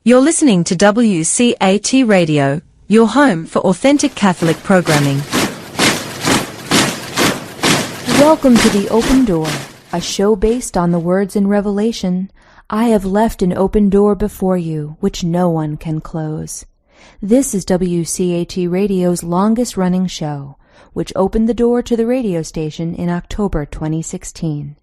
You're listening to WCAT Radio, your home for authentic Catholic programming. Welcome to The Open Door, a show based on the words in Revelation, "I have left an open door before you, which no one can close." This is WCAT Radio's longest-running show, which opened the door to the radio station in October 2016.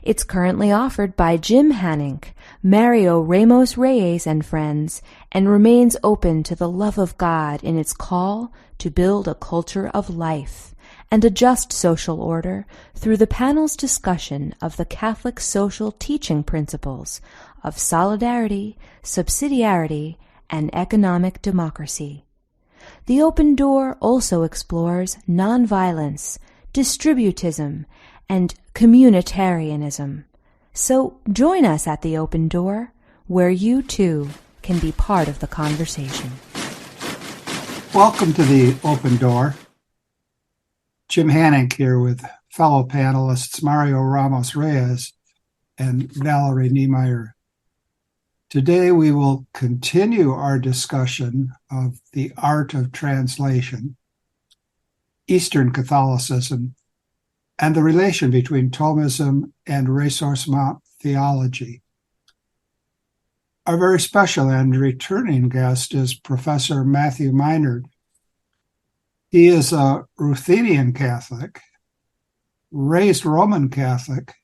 It's currently offered by Jim Hanink, Mario Ramos-Reyes and friends, and remains open to the love of God in its call to build a culture of life and a just social order through the panel's discussion of the Catholic social teaching principles of solidarity, subsidiarity, and economic democracy. The Open Door also explores nonviolence, distributism, and communitarianism. So join us at the Open Door, where you too can be part of the conversation. Welcome to the Open Door. Jim Hanink here with fellow panelists Mario Ramos-Reyes and Valerie Niemeyer. Today we will continue our discussion of the art of translation, Eastern Catholicism, and the relation between Thomism and Ressourcement theology. Our very special and returning guest is Professor Matthew Maynard. He is a Ruthenian Catholic, raised Roman Catholic,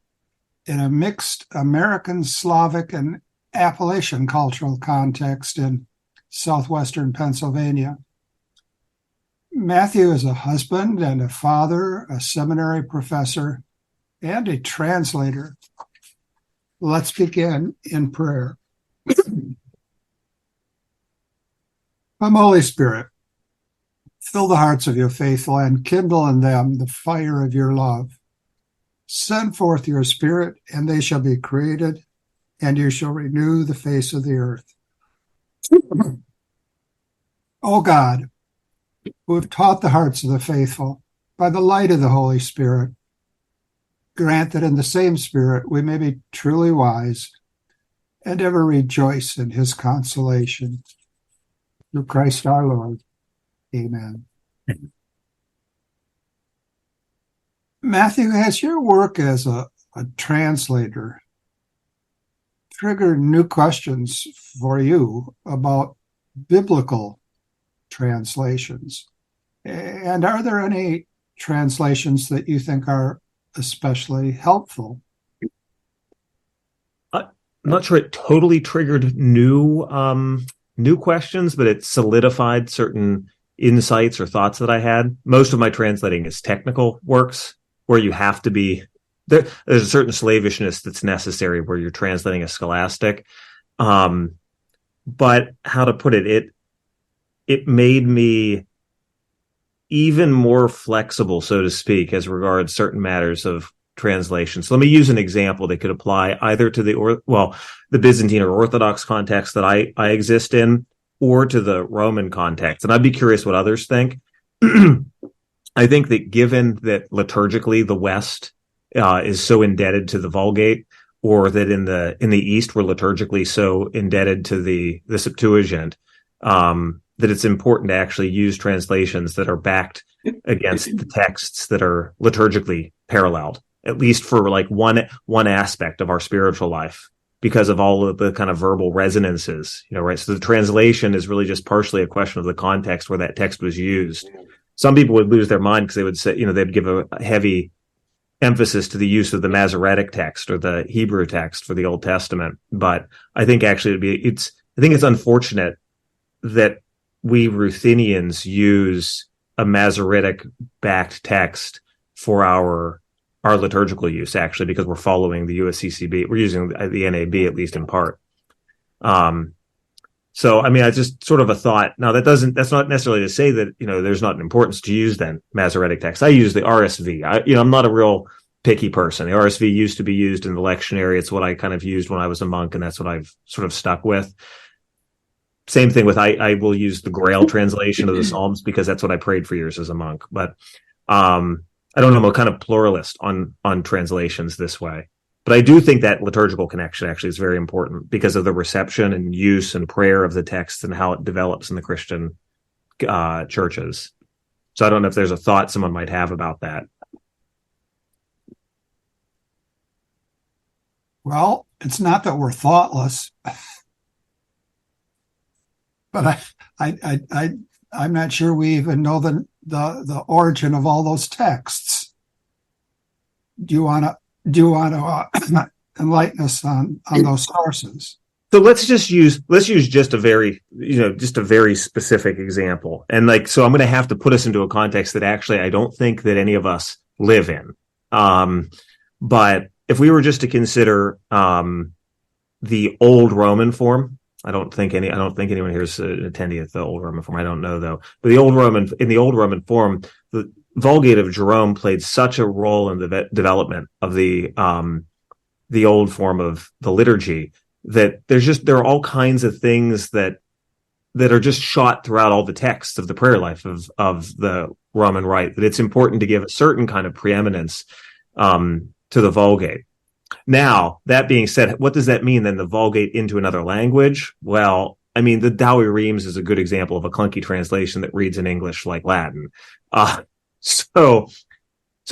in a mixed American-Slavic and Appalachian cultural context in Southwestern Pennsylvania. Matthew is a husband and a father, a seminary professor, and a translator. Let's begin in prayer. Come, Holy Spirit, fill the hearts of your faithful and kindle in them the fire of your love. Send forth your Spirit, and they shall be created, and you shall renew the face of the earth. O God, who have taught the hearts of the faithful by the light of the Holy Spirit, grant that in the same Spirit we may be truly wise and ever rejoice in his consolation. Through Christ our Lord. Amen. Matthew, has your work as a translator triggered new questions for you about biblical translations? And are there any translations that you think are especially helpful? I'm not sure it totally triggered new questions, but it solidified certain insights or thoughts that I had. Most of my translating is technical works where you have to be there's a certain slavishness that's necessary where you're translating a scholastic. But how to put it, it made me even more flexible, so to speak, as regards certain matters of translation. So let me use an example that could apply either to the Byzantine or Orthodox context that I exist in, or to the Roman context. And I'd be curious what others think. I think that given that liturgically the West is so indebted to the Vulgate, or that in the East we're liturgically so indebted to the Septuagint, that it's important to actually use translations that are backed against the texts that are liturgically paralleled, at least for like one aspect of our spiritual life, because of all of the kind of verbal resonances, right? So the translation is really just partially a question of the context where that text was used. Some people would lose their mind because they would say, they'd give a heavy emphasis to the use of the Masoretic text or the Hebrew text for the Old Testament. But I think actually it's unfortunate that we Ruthenians use a Masoretic-backed text for our liturgical use, actually, because we're following the USCCB. We're using the NAB, at least in part. So, I just sort of a thought. Now, that's not necessarily to say that, there's not an importance to use then Masoretic text. I use the RSV. I'm not a real picky person. The RSV used to be used in the lectionary. It's what I kind of used when I was a monk, and that's what I've sort of stuck with. Same thing with, I will use the Grail translation of the Psalms because that's what I prayed for years as a monk. But I don't know, I'm a kind of pluralist on translations this way. But I do think that liturgical connection actually is very important because of the reception and use and prayer of the text and how it develops in the Christian churches. So I don't know if there's a thought someone might have about that. Well, it's not that we're thoughtless, but I'm not sure we even know the origin of all those texts. Do you want to enlighten us on those sources? So let's use just a very specific example. And so I'm going to have to put us into a context that actually I don't think that any of us live in. But if we were just to consider the old Roman form, I don't think anyone here is an attendee at the old Roman form. I don't know though. But in the old Roman form, the Vulgate of Jerome played such a role in the development of the old form of the liturgy that there are all kinds of things that are just shot throughout all the texts of the prayer life of the Roman Rite, that it's important to give a certain kind of preeminence to the Vulgate. Now, that being said, what does that mean then, the Vulgate into another language? Well, I mean, the Ramos-Reyes is a good example of a clunky translation that reads in English like Latin. So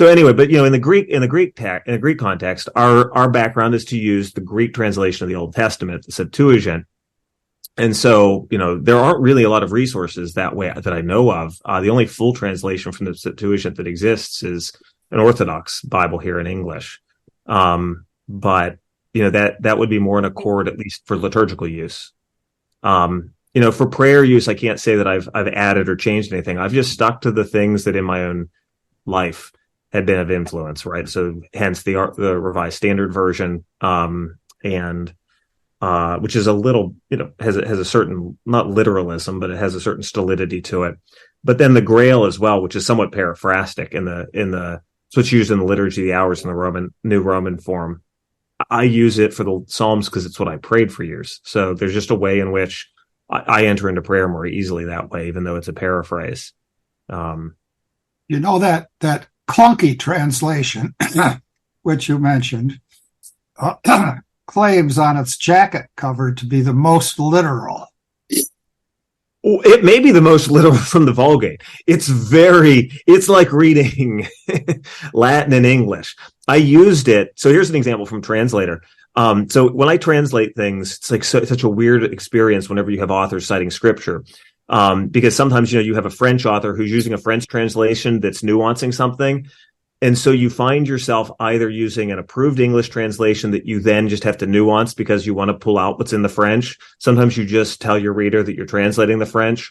anyway, but in the Greek context, our background is to use the Greek translation of the Old Testament, the Septuagint. And so, there aren't really a lot of resources that way that I know of. The only full translation from the Septuagint that exists is an Orthodox Bible here in English. But that would be more in accord, at least for liturgical use. For prayer use, I can't say that I've added or changed anything. I've just stuck to the things that in my own life had been of influence, right? So hence the Revised Standard Version, and which is a little, has a certain, not literalism, but it has a certain stolidity to it. But then the Grail as well, which is somewhat paraphrastic in the it's what's used in the Liturgy of the Hours in the New Roman form. I use it for the Psalms because it's what I prayed for years. So there's just a way in which I enter into prayer more easily that way, even though it's a paraphrase. That clunky translation, which you mentioned, claims on its jacket cover to be the most literal. It may be the most literal from the Vulgate. It's like reading Latin and English. I used it. So here's an example from Translator. So when I translate things, it's like such a weird experience whenever you have authors citing scripture. Because sometimes, you have a French author who's using a French translation that's nuancing something. And so you find yourself either using an approved English translation that you then just have to nuance because you want to pull out what's in the French. Sometimes you just tell your reader that you're translating the French.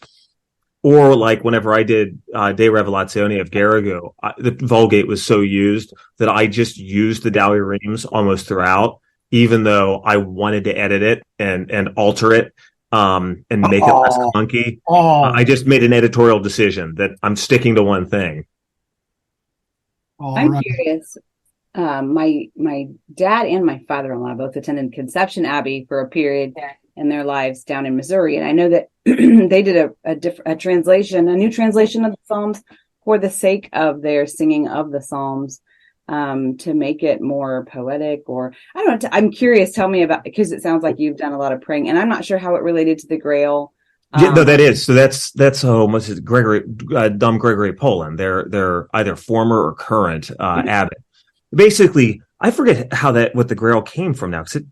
Or like whenever I did De Revelazione of Garrigou, the Vulgate was so used that I just used the Ramos-Reyes almost throughout, even though I wanted to edit it and alter it. And make it less clunky. I just made an editorial decision that I'm sticking to one thing. I'm curious. My dad and my father-in-law both attended Conception Abbey for a period in their lives down in Missouri, and I know that they did a new translation of the Psalms for the sake of their singing of the Psalms, to make it more poetic, or I don't know. I'm curious. Tell me about, because it sounds like you've done a lot of praying, and I'm not sure how it related to the Grail. No, that is. So that's what's it, Dom Gregory Poland. They're either former or current abbot. Basically, I forget what the Grail came from now, because it's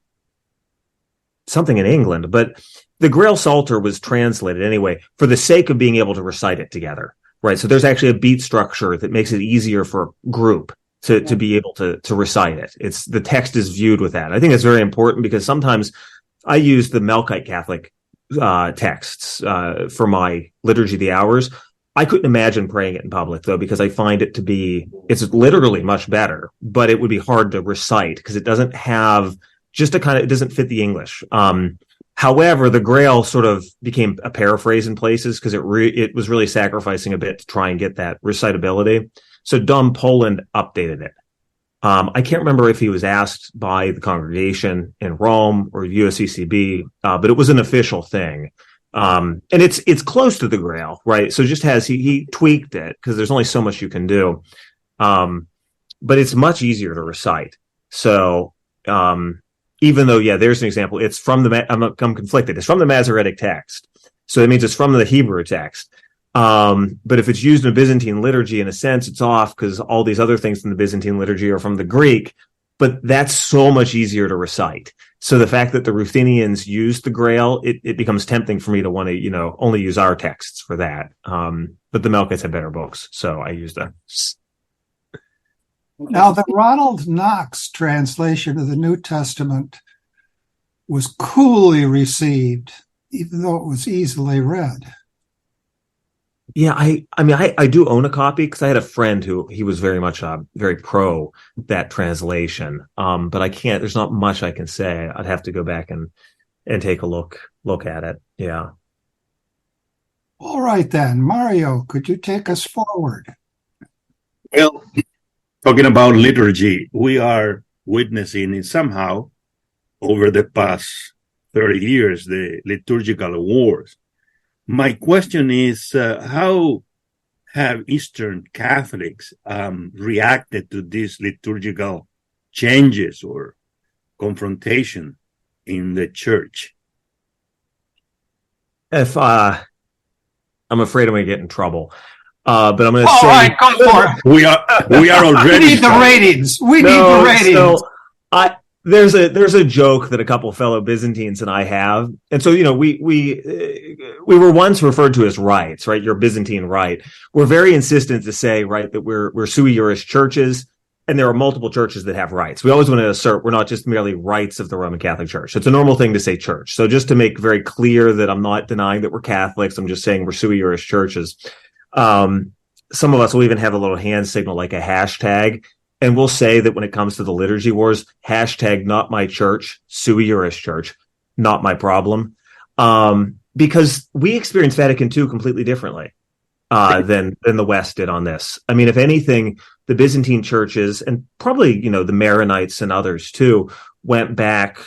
something in England, but the Grail Psalter was translated anyway for the sake of being able to recite it together, right? So there's actually a beat structure that makes it easier for a group to be able to recite it. It's the text is viewed with that. I think it's very important because sometimes I use the Melkite Catholic texts for my Liturgy of the Hours. I couldn't imagine praying it in public though, because I find it to be, it's literally much better, but it would be hard to recite because it doesn't have it doesn't fit the English. However, the Grail sort of became a paraphrase in places because it was really sacrificing a bit to try and get that recitability. So Dom Poland updated it. I can't remember if he was asked by the congregation in Rome or USCCB, but it was an official thing. And it's close to the Grail, right? So just he tweaked it because there's only so much you can do. But it's much easier to recite. So even though, there's an example. It's from I'm conflicted. It's from the Masoretic text. So it means it's from the Hebrew text. But if it's used in a Byzantine liturgy, in a sense, it's off because all these other things in the Byzantine liturgy are from the Greek. But that's so much easier to recite. So the fact that the Ruthenians used the Grail, it becomes tempting for me to want to, only use our texts for that. But the Melkites have better books, so I use them. Now, the Ronald Knox translation of the New Testament was coolly received, even though it was easily read. Yeah, I do own a copy because I had a friend who he was very much very pro that translation. But I can't. There's not much I can say. I'd have to go back and take a look at it. Yeah. All right then, Mario, could you take us forward? Well, talking about liturgy, we are witnessing it somehow over the past 30 years, the liturgical wars. My question is, how have Eastern Catholics reacted to these liturgical changes or confrontation in the church? If I'm afraid I'm going to get in trouble, but I'm going to say, all right, come for it. We are already. We need the ratings. We need the ratings. So there's a joke that a couple of fellow Byzantines and I have, and so we were once referred to as rites, right? Your Byzantine rite. We're very insistent to say, right, that we're sui juris churches, and there are multiple churches that have rites. We always want to assert we're not just merely rites of the Roman Catholic Church. It's a normal thing to say church. So just to make very clear that I'm not denying that we're Catholics, I'm just saying we're sui juris churches. Some of us will even have a little hand signal like a hashtag. And we'll say that when it comes to the liturgy wars, hashtag not my church, sui juris church, not my problem. Because we experienced Vatican II completely differently than the West did on this. I mean, if anything, the Byzantine churches and probably, the Maronites and others too, went back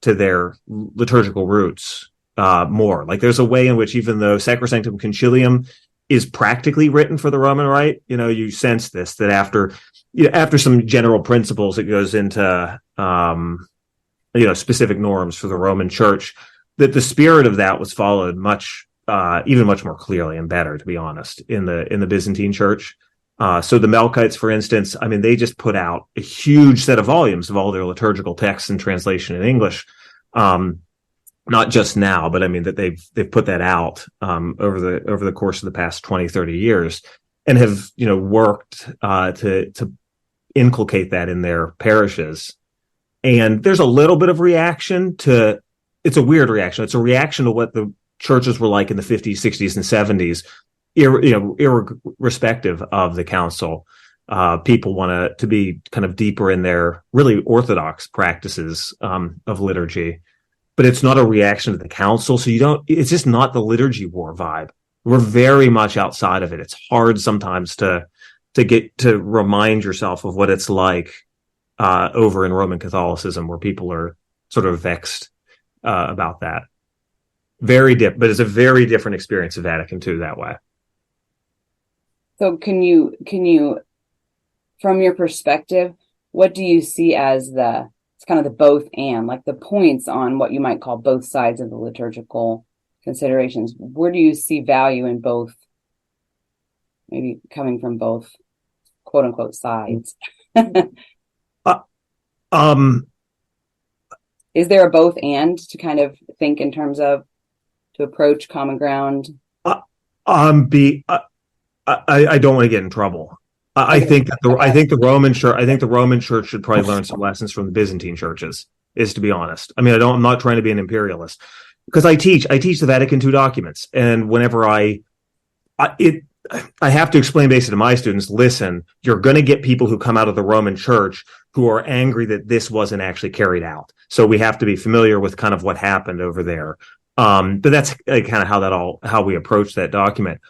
to their liturgical roots more. Like there's a way in which even though Sacrosanctum Concilium is practically written for the Roman Rite, you sense this, that after some general principles, it goes into, specific norms for the Roman Church, that the spirit of that was followed even much more clearly and better, to be honest, in the Byzantine Church. So the Melkites, for instance, I mean, they just put out a huge set of volumes of all their liturgical texts and translation in English. Not just now, but I mean that they've put that out over the course of the past 20, 30 years, and have worked to inculcate that in their parishes. And there's a little bit of reaction to, it's a weird reaction. It's a reaction to what the churches were like in the 50s, 60s, and 70s, irrespective of the council. People want to be kind of deeper in their really orthodox practices of liturgy, but it's not a reaction to the council. So it's just not the liturgy war vibe. We're very much outside of it. It's hard sometimes to get to remind yourself of what it's like over in Roman Catholicism, where people are sort of vexed about that. But it's a very different experience of Vatican II that way. So can you, from your perspective, what do you see as it's kind of the both and, like the points on what you might call both sides of the liturgical considerations? Where do you see value in both, maybe coming from both quote unquote sides? Is there a both and to kind of think in terms of to approach common ground? I don't want to get in trouble. I think the Roman Church should probably learn some lessons from the Byzantine churches, is to be honest. I mean, I'm not trying to be an imperialist, because I teach the Vatican II documents, and whenever I have to explain basically to my students, listen, you're going to get people who come out of the Roman Church who are angry that this wasn't actually carried out. So we have to be familiar with kind of what happened over there. But that's kind of how we approach that document.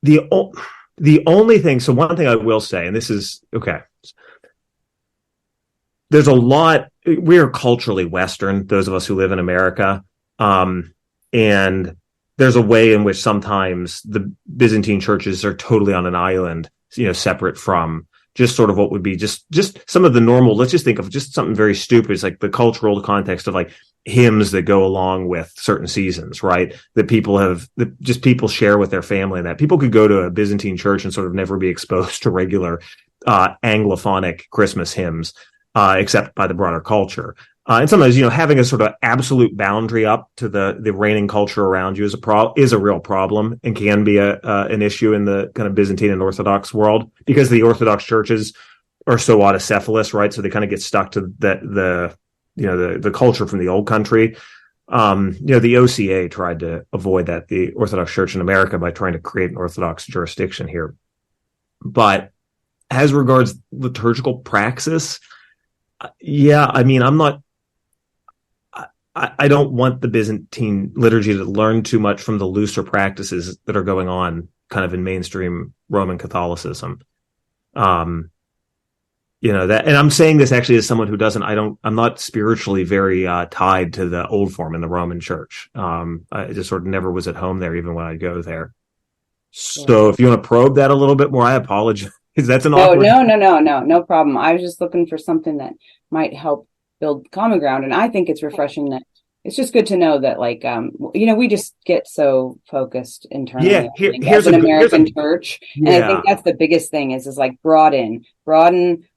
The only thing, so one thing I will say, and this is, okay, there's a lot, we're culturally Western, those of us who live in America, and there's a way in which sometimes the Byzantine churches are totally on an island, separate from just sort of what would be just some of the normal, let's just think of just something very stupid. It's like the cultural context of like hymns that go along with certain seasons, right? That people share with their family, and that people could go to a Byzantine church and sort of never be exposed to regular Anglophonic Christmas hymns, except by the broader culture. And sometimes, having a sort of absolute boundary up to the reigning culture around you is a real problem, and can be an issue in the kind of Byzantine and Orthodox world, because the Orthodox churches are so autocephalous, right? So they kind of get stuck to the culture from the old country. The OCA tried to avoid that, the Orthodox Church in America, by trying to create an Orthodox jurisdiction here. But as regards liturgical praxis, I don't want the Byzantine liturgy to learn too much from the looser practices that are going on kind of in mainstream Roman Catholicism. And I'm saying this actually as someone who I'm not spiritually very tied to the old form in the Roman Church. I just sort of never was at home there, even when I'd go there. So if you want to probe that a little bit more, I apologize. That's an awkward... No problem. I was just looking for something that might help build common ground. And I think it's refreshing that it's just good to know that, like, we just get so focused internally. Yeah, here's an American church. And I think that's the biggest thing is like broaden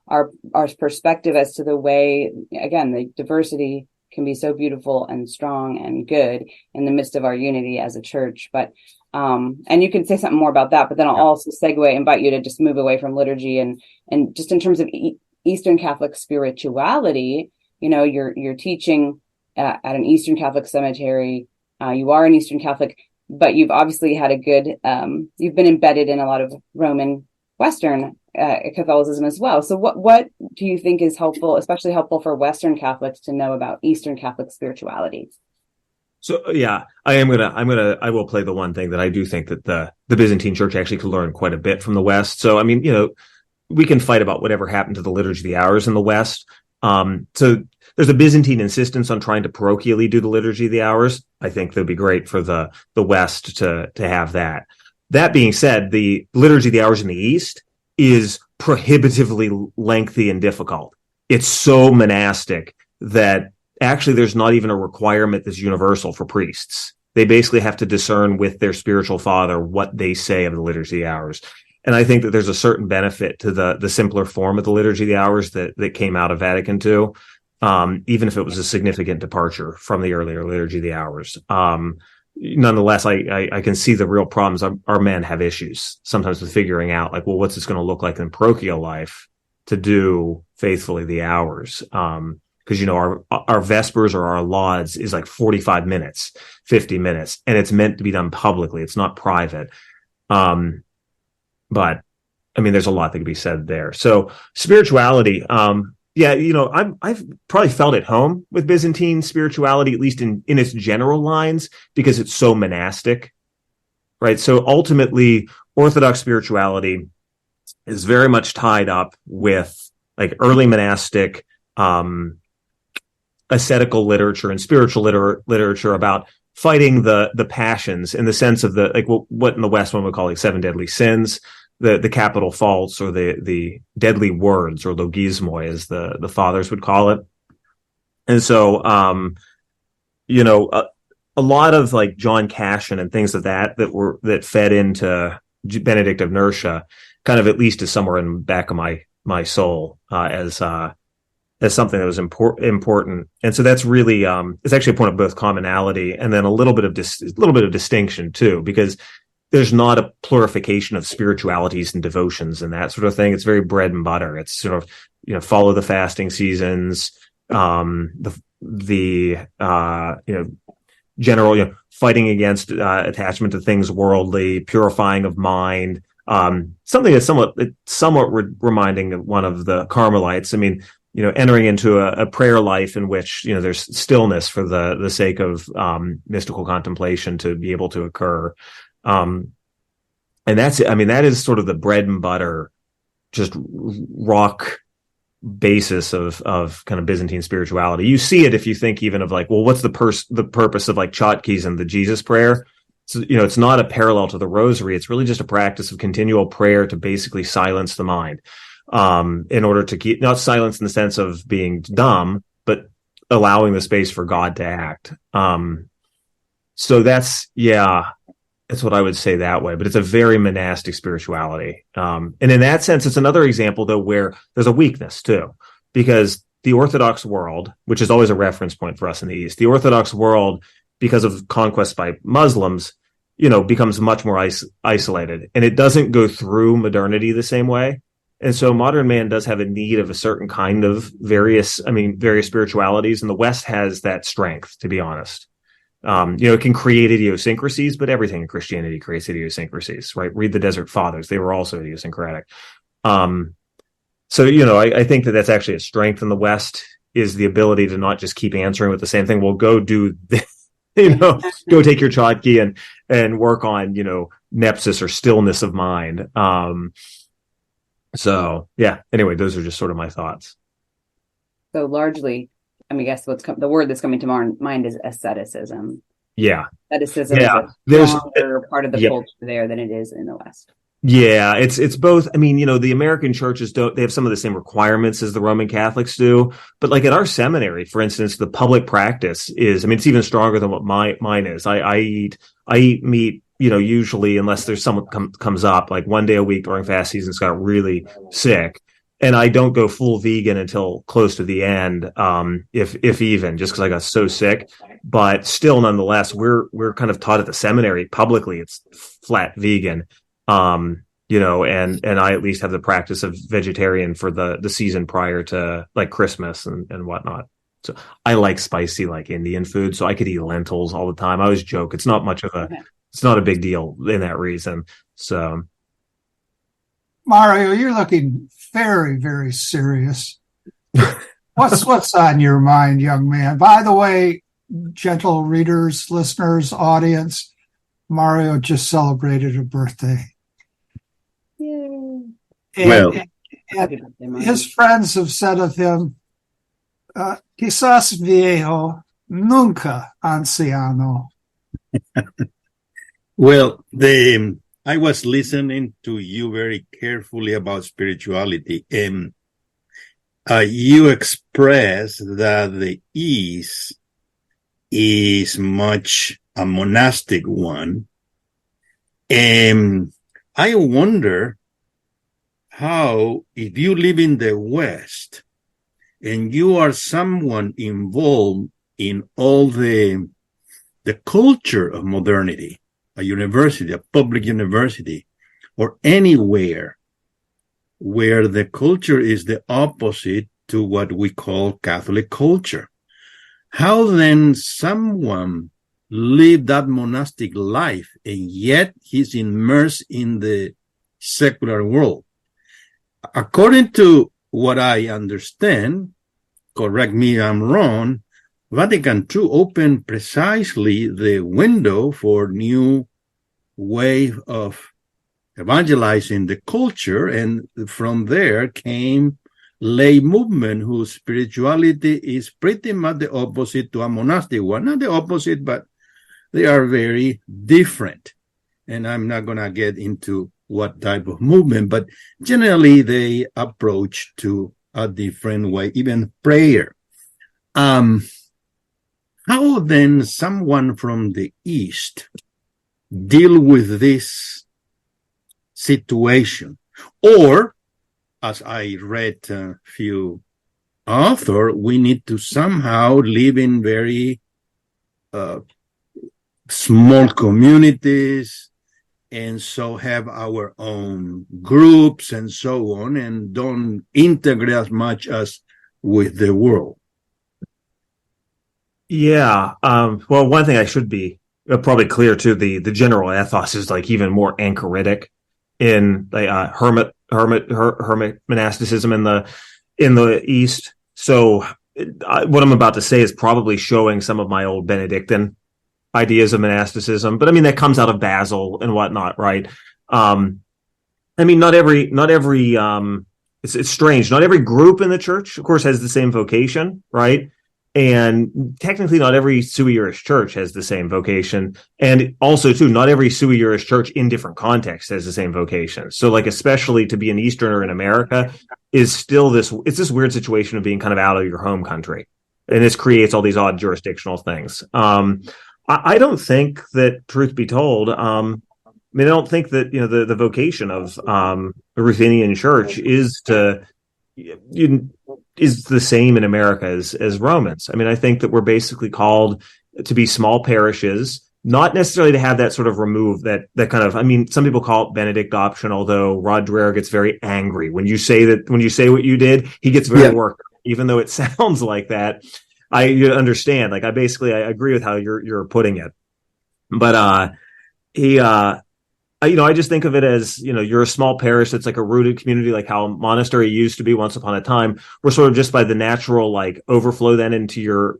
our perspective as to the way, again, the diversity can be so beautiful and strong and good in the midst of our unity as a church. But, and you can say something more about that, but then I'll also invite you to just move away from liturgy and just in terms of Eastern Catholic spirituality. You're teaching at an Eastern Catholic cemetery. You are an Eastern Catholic, but you've obviously had you've been embedded in a lot of Roman Western Catholicism as well. So what do you think is helpful, especially helpful for Western Catholics to know about Eastern Catholic spirituality? So I will play the one thing that I do think that the Byzantine Church actually could learn quite a bit from the West. So, we can fight about whatever happened to the Liturgy of the Hours in the West. So there's a Byzantine insistence on trying to parochially do the Liturgy of the Hours. I think that'd be great for the West to have that. That being said, the Liturgy of the Hours in the East is prohibitively lengthy and difficult. It's so monastic that actually there's not even a requirement that's universal for priests. They basically have to discern with their spiritual father what they say of the Liturgy of the Hours. And I think that there's a certain benefit to the simpler form of the Liturgy of the Hours that came out of Vatican II, even if it was a significant departure from the earlier Liturgy of the Hours. Nonetheless, I can see the real problems. Our men have issues sometimes with figuring out, like, well, what's this going to look like in parochial life to do faithfully the hours? Because, our Vespers or our Lauds is like 45 minutes, 50 minutes, and it's meant to be done publicly. It's not private. But there's a lot that could be said there. So spirituality, I've probably felt at home with Byzantine spirituality, at least in its general lines, because it's so monastic, right? So ultimately, Orthodox spirituality is very much tied up with like early monastic, ascetical literature and spiritual literature about fighting the passions in the sense of what in the West one would call like seven deadly sins, the capital faults, or the deadly words, or logismoi, as the fathers would call it. And so, a lot of like John Cassian and things of that fed into Benedict of Nursia, kind of at least is somewhere in the back of my soul as something that was important. And so that's really it's actually a point of both commonality and then a little bit of distinction too, because there's not a plurification of spiritualities and devotions and that sort of thing. It's very bread and butter. It's sort of follow the fasting seasons, general fighting against attachment to things worldly, purifying of mind. Something that's somewhat reminding of one of the Carmelites. Entering into a prayer life in which, there's stillness for the sake of mystical contemplation to be able to occur. And that is sort of the bread and butter, just rock basis of kind of Byzantine spirituality. You see it if you think even of like, well, what's the purpose of like Chotki's and the Jesus prayer? So, it's not a parallel to the rosary. It's really just a practice of continual prayer to basically silence the mind. in order to keep not silence in the sense of being dumb, but allowing the space for God to act. So that's what I would say that way, but it's a very monastic spirituality. And in that sense, it's another example though, where there's a weakness too, because the Orthodox world, which is always a reference point for us in the East, the Orthodox world, because of conquest by Muslims, becomes much more isolated, and it doesn't go through modernity the same way. And so modern man does have a need of a certain kind of various spiritualities, and the West has that strength, to be honest. It can create idiosyncrasies, but everything in Christianity creates idiosyncrasies, right? Read the Desert Fathers. They were also idiosyncratic. So, I think that that's actually a strength in the West, is the ability to not just keep answering with the same thing. Well, go do, go take your Chotki and work on, nepsis or stillness of mind. So yeah, anyway, those are just sort of my thoughts. So largely, I guess the word that's coming to mind is asceticism. Yeah. Asceticism is a stronger part of the culture there than it is in the West. Yeah, it's both. The American churches they have some of the same requirements as the Roman Catholics do, but like at our seminary, for instance, the public practice is, it's even stronger than what mine is. I eat meat, usually, unless there's someone comes up, like one day a week during fast seasons, got really sick. And I don't go full vegan until close to the end, if even, just because I got so sick. But still, nonetheless, we're kind of taught at the seminary publicly it's flat vegan, and I at least have the practice of vegetarian for the season prior to like Christmas and whatnot. So I like spicy, like Indian food, so I could eat lentils all the time. I always joke it's not a big deal in that reason. So. Mario, you're looking very, very serious. What's on your mind, young man? By the way, gentle readers, listeners, audience, Mario just celebrated a birthday. Yay. And his friends have said of him, quizás viejo, nunca anciano. Well, I was listening to you very carefully about spirituality, and you express that the East is much a monastic one. And I wonder how, if you live in the West and you are someone involved in all the culture of modernity, a university, a public university, or anywhere where the culture is the opposite to what we call Catholic culture. How then someone live that monastic life and yet he's immersed in the secular world? According to what I understand, correct me if I'm wrong, Vatican II opened precisely the window for new way of evangelizing the culture, and from there came lay movement whose spirituality is pretty much the opposite to a monastic one. Not the opposite, but they are very different. And I'm not going to get into what type of movement, but generally they approach to a different way, even prayer. How then someone from the East deal with this situation? Or, as I read a few authors, we need to somehow live in very small communities, and so have our own groups and so on, and don't integrate as much as with the world. Yeah. Well, one thing I should be probably clear too, the general ethos is like even more anchoritic in the hermit monasticism in the East. So what I'm about to say is probably showing some of my old Benedictine ideas of monasticism, but that comes out of Basil and whatnot, right? Not every it's strange. Not every group in the church, of course, has the same vocation, right? And technically, not every sui juris church has the same vocation. And also, too, not every sui juris church in different contexts has the same vocation. So, like, especially to be an Easterner in America is still it's this weird situation of being kind of out of your home country. And this creates all these odd jurisdictional things. I don't think that, truth be told, I don't think that, the vocation of the Ruthenian Church is the same in America as Romans. I mean, I think that we're basically called to be small parishes, not necessarily to have that sort of that kind of, some people call it Benedict option, although Rod Dreher gets very angry when you say what you did, he gets very worked up, even though it sounds like that. You understand, like, I agree with how you're putting it, but I just think of it as, you're a small parish that's like a rooted community, like how a monastery used to be once upon a time. We're sort of just by the natural, like, overflow then into your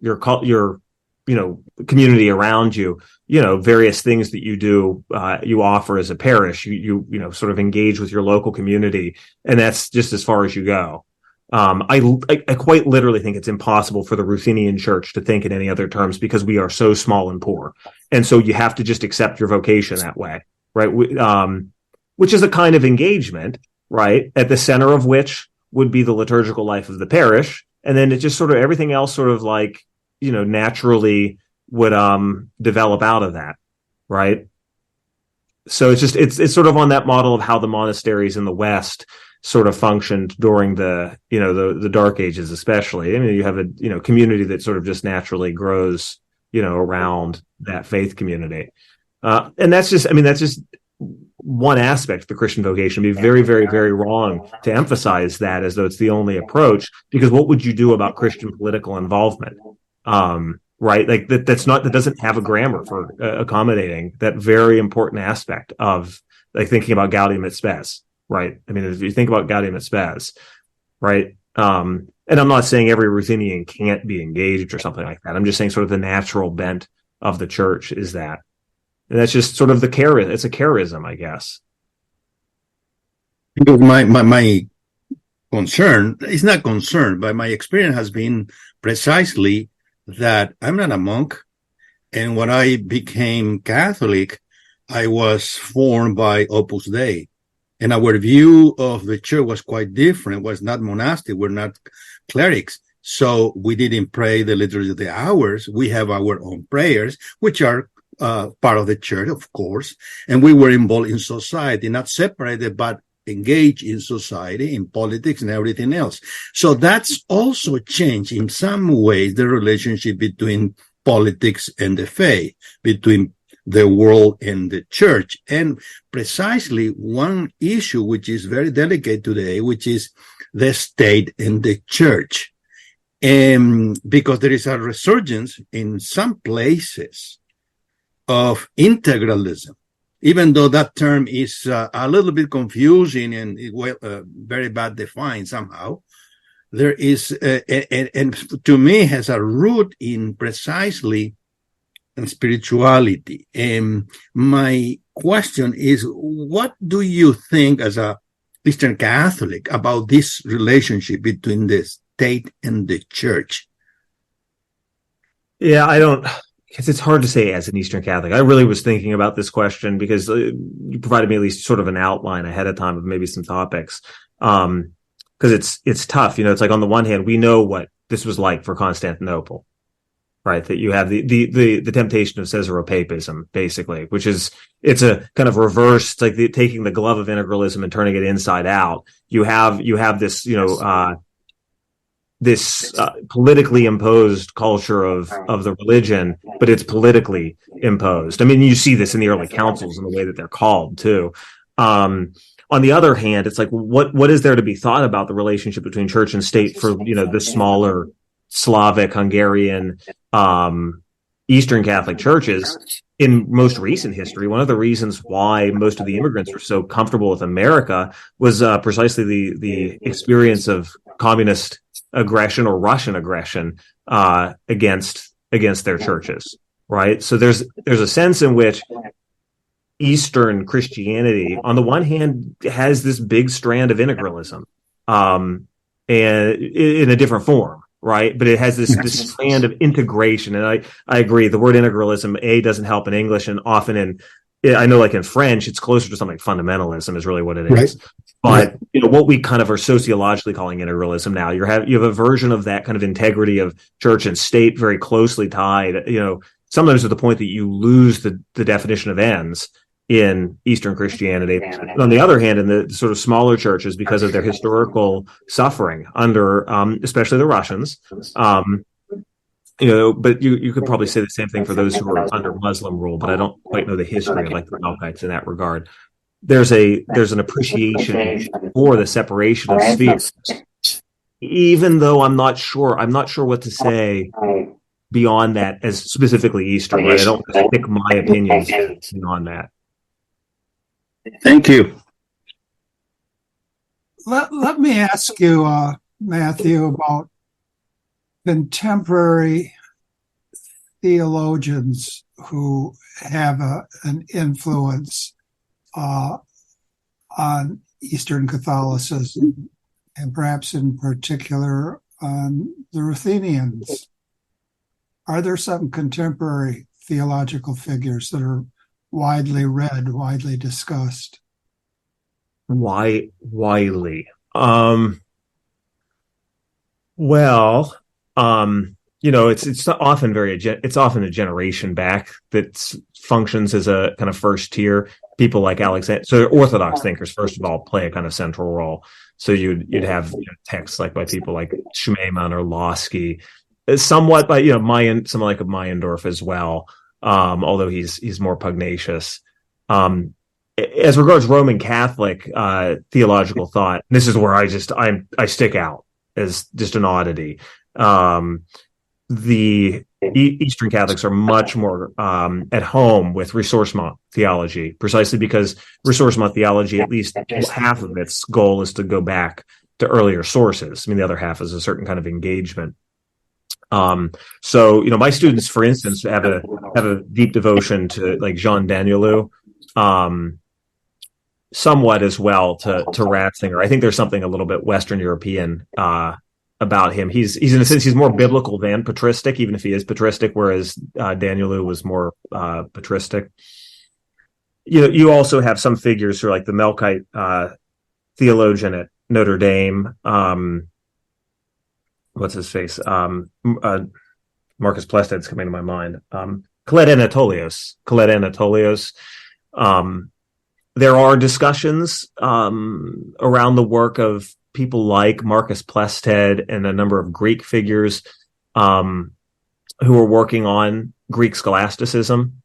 community around you, various things that you do, you offer as a parish, you sort of engage with your local community. And that's just as far as you go. I quite literally think it's impossible for the Ruthenian Church to think in any other terms because we are so small and poor. And so you have to just accept your vocation that way. Right. Which is a kind of engagement, right, at the center of which would be the liturgical life of the parish. And then it just sort of everything else sort of like, naturally would develop out of that. Right. So it's sort of on that model of how the monasteries in the West sort of functioned during the Dark Ages, especially. I mean, you have a, community that sort of just naturally grows, around that faith community. And that's just one aspect of the Christian vocation. It'd be very, very, very wrong to emphasize that as though it's the only approach, because what would you do about Christian political involvement? Right? Like that doesn't have a grammar for accommodating that very important aspect of, like, thinking about Gaudium et Spes, right? I mean, if you think about Gaudium et Spes, right? And I'm not saying every Ruthenian can't be engaged or something like that. I'm just saying sort of the natural bent of the church is that. And that's just sort of it's a charism, I guess. My concern is not concern, but my experience has been precisely that I'm not a monk. And when I became Catholic, I was formed by Opus Dei. And our view of the church was quite different. It was not monastic. We're not clerics. So we didn't pray the liturgy of the hours. We have our own prayers, which are part of the church, of course, and we were involved in society, not separated, but engaged in society, in politics and everything else. So that's also changed in some ways the relationship between politics and the faith, between the world and the church. And precisely one issue which is very delicate today, which is the state and the church. Because there is a resurgence in some places of integralism, even though that term is a little bit confusing and very bad defined somehow. There is, and to me, has a root in precisely spirituality. And my question is, what do you think as a Eastern Catholic about this relationship between the state and the church? Yeah, because it's hard to say as an Eastern Catholic. I really was thinking about this question because you provided me at least sort of an outline ahead of time of maybe some topics. Because it's tough. It's like on the one hand, we know what this was like for Constantinople, right? That you have the temptation of Caesaropapism, basically, which is, it's a kind of reverse, like taking the glove of integralism and turning it inside out. You have this, this politically imposed culture of the religion, but it's politically imposed. I mean, you see this in the early councils in the way that they're called too. On the other hand, it's like, what is there to be thought about the relationship between church and state for, the smaller Slavic, Hungarian, Eastern Catholic churches in most recent history? One of the reasons why most of the immigrants were so comfortable with America was precisely the experience of communist aggression or Russian aggression against their churches, right? So there's a sense in which Eastern Christianity, on the one hand, has this big strand of integralism, and in a different form, right? But it has this strand of integration. And I agree. The word integralism, doesn't help in English, and often I know like in French, it's closer to something like fundamentalism is really what it is. But what we kind of are sociologically calling integralism now, you have a version of that kind of integrity of church and state very closely tied, sometimes to the point that you lose the definition of ends in Eastern Christianity. And on the other hand, in the sort of smaller churches, because of their historical suffering under, especially the Russians, but you could probably say the same thing for those who are under Muslim rule, but I don't quite know the history of like the Melkites in that regard. There's an appreciation for the separation of spheres, even though I'm not sure what to say beyond that as specifically Eastern. Right? I don't stick my opinions beyond that. Thank you. Let me ask you, Matthew, about contemporary theologians who have an influence on Eastern Catholicism, and perhaps in particular on the Ruthenians. Are there some contemporary theological figures that are widely read, widely discussed? Widely. It's often it's often a generation back that functions as a kind of first tier. People like Alexander, so Orthodox thinkers, first of all, play a kind of central role. So you'd have texts like by people like Schmemann or Losky, somewhat by someone like Meyendorff as well, although he's more pugnacious. As regards Roman Catholic theological thought, this is where I stick out as just an oddity. The Eastern Catholics are much more at home with Ressourcement theology, precisely because Ressourcement theology, at least half of its goal is to go back to earlier sources. I mean, the other half is a certain kind of engagement. So my students, for instance, have a deep devotion to like Jean Danielou, somewhat as well to Ratzinger. I think there's something a little bit Western European about him. He's in a sense, he's more biblical than patristic, even if he is patristic, whereas Danielou was more patristic. You also have some figures who are like the Melkite theologian at Notre Dame. What's his face? Marcus Plested's coming to my mind. Colette Anatolios. There are discussions around the work of people like Marcus Plested and a number of Greek figures who are working on Greek scholasticism.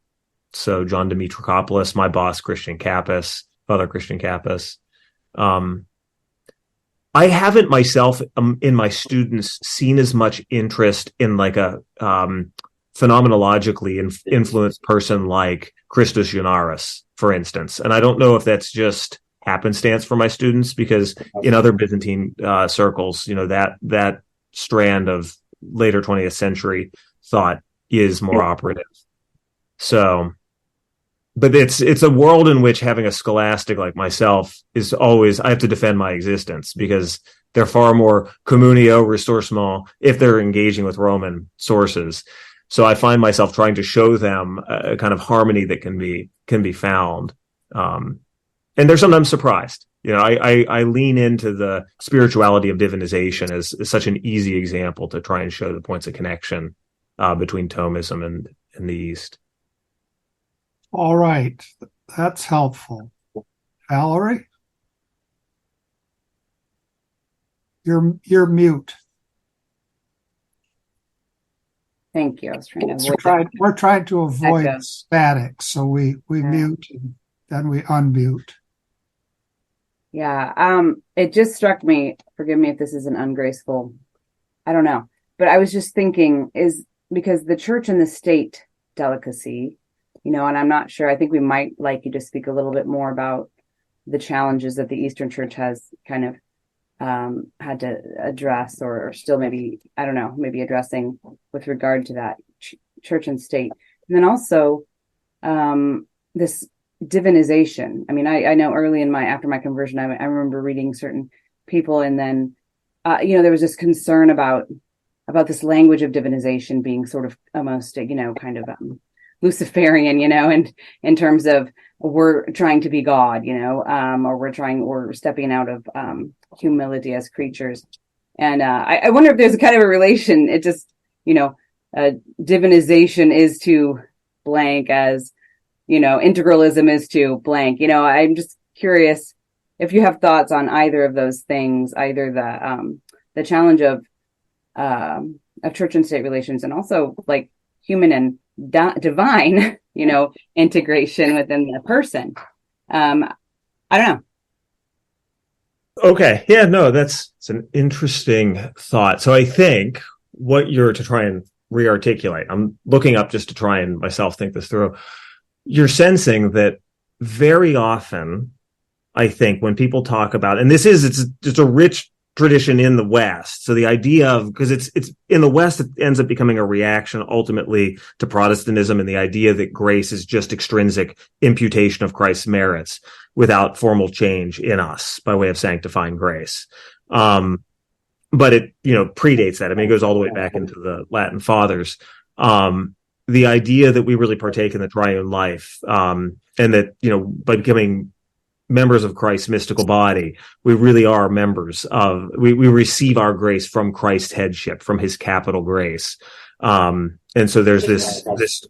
So John Dimitrokopoulos, my boss, Father Christian Kappas. I haven't myself in my students seen as much interest in like a phenomenologically influenced person like Christos Ionaris, for instance. And I don't know if that's just happenstance for my students, because in other Byzantine circles, that strand of later 20th century thought is more operative. So, but it's a world in which having a scholastic like myself is always, I have to defend my existence, because they're far more communio, ressourcement, if they're engaging with Roman sources. So I find myself trying to show them a kind of harmony that can be found. And they're sometimes surprised. I lean into the spirituality of divinization as such an easy example to try and show the points of connection between Thomism and the East. All right. That's helpful. Valerie? You're mute. Thank you. I was trying to avoid We're trying to avoid echo. static, so we mute and then we unmute. Yeah. It just struck me, forgive me if this isn't ungraceful, I don't know, but I was just thinking, is because the church and the state delicacy, and I'm not sure, I think we might like you to speak a little bit more about the challenges that the Eastern Church has kind of had to address, or still maybe, I don't know, maybe addressing with regard to that church and state. And then also this divinization. I mean, I know early after my conversion, I remember reading certain people, and then, there was this concern about about this language of divinization being sort of almost, kind of Luciferian, and in terms of we're trying to be God, or we're stepping out of humility as creatures. And I wonder if there's a kind of a relation. It just, divinization is to blank as, integralism is to blank. I'm just curious if you have thoughts on either of those things, either the challenge of church and state relations, and also like human and divine, integration within the person. I don't know. Okay. Yeah, no, it's an interesting thought. So I think what you're to try and re-articulate, I'm looking up just to try and myself think this through. You're sensing that very often, I think, when people talk about, and it's just a rich tradition in the West. So the idea of, because it's in the West, it ends up becoming a reaction ultimately to Protestantism and the idea that grace is just extrinsic imputation of Christ's merits without formal change in us by way of sanctifying grace. But it, predates that. I mean, it goes all the way back into the Latin fathers. The idea that we really partake in the triune life, and that, by becoming members of Christ's mystical body, we really are members of, we receive our grace from Christ's headship, from his capital grace. And so there's this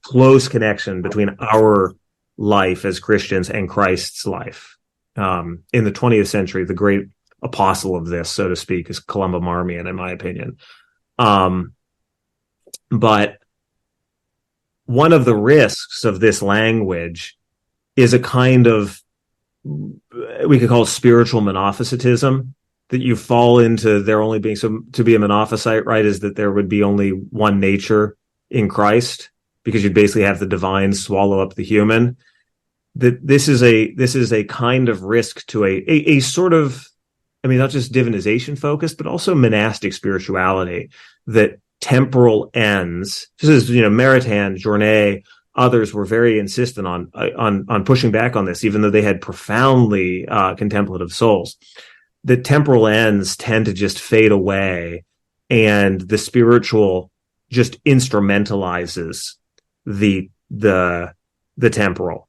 close connection between our life as Christians and Christ's life. In the 20th century, the great apostle of this, so to speak, is Columba Marmion, in my opinion. But one of the risks of this language is a kind of, we could call it spiritual monophysitism, that you fall into there only being, so to be a monophysite, right, is that there would be only one nature in Christ, because you'd basically have the divine swallow up the human. That this is a kind of risk to a sort of, I mean, not just divinization focused, but also monastic spirituality, that temporal ends, just as, Maritain, Journet, others were very insistent on pushing back on this, even though they had profoundly contemplative souls. The temporal ends tend to just fade away, and the spiritual just instrumentalizes the temporal.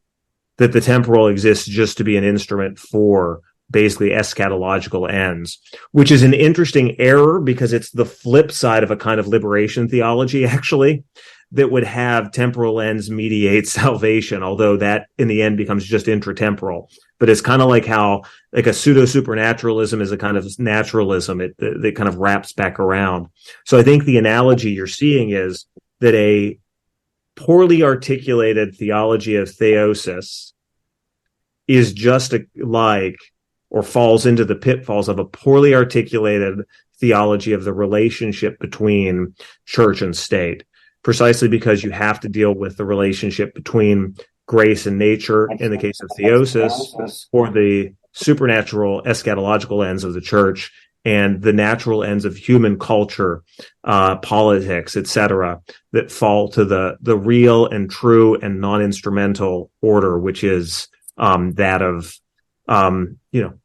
That the temporal exists just to be an instrument for basically eschatological ends, which is an interesting error, because it's the flip side of a kind of liberation theology, actually, that would have temporal ends mediate salvation, although that in the end becomes just intratemporal. But it's kind of like how, like, a pseudo-supernaturalism is a kind of naturalism. It kind of wraps back around. So I think the analogy you're seeing is that a poorly articulated theology of theosis is just or falls into the pitfalls of a poorly articulated theology of the relationship between church and state, precisely because you have to deal with the relationship between grace and nature in the case of theosis, or the supernatural eschatological ends of the church, and the natural ends of human culture, politics, etc., that fall to the real and true and non-instrumental order, which is that of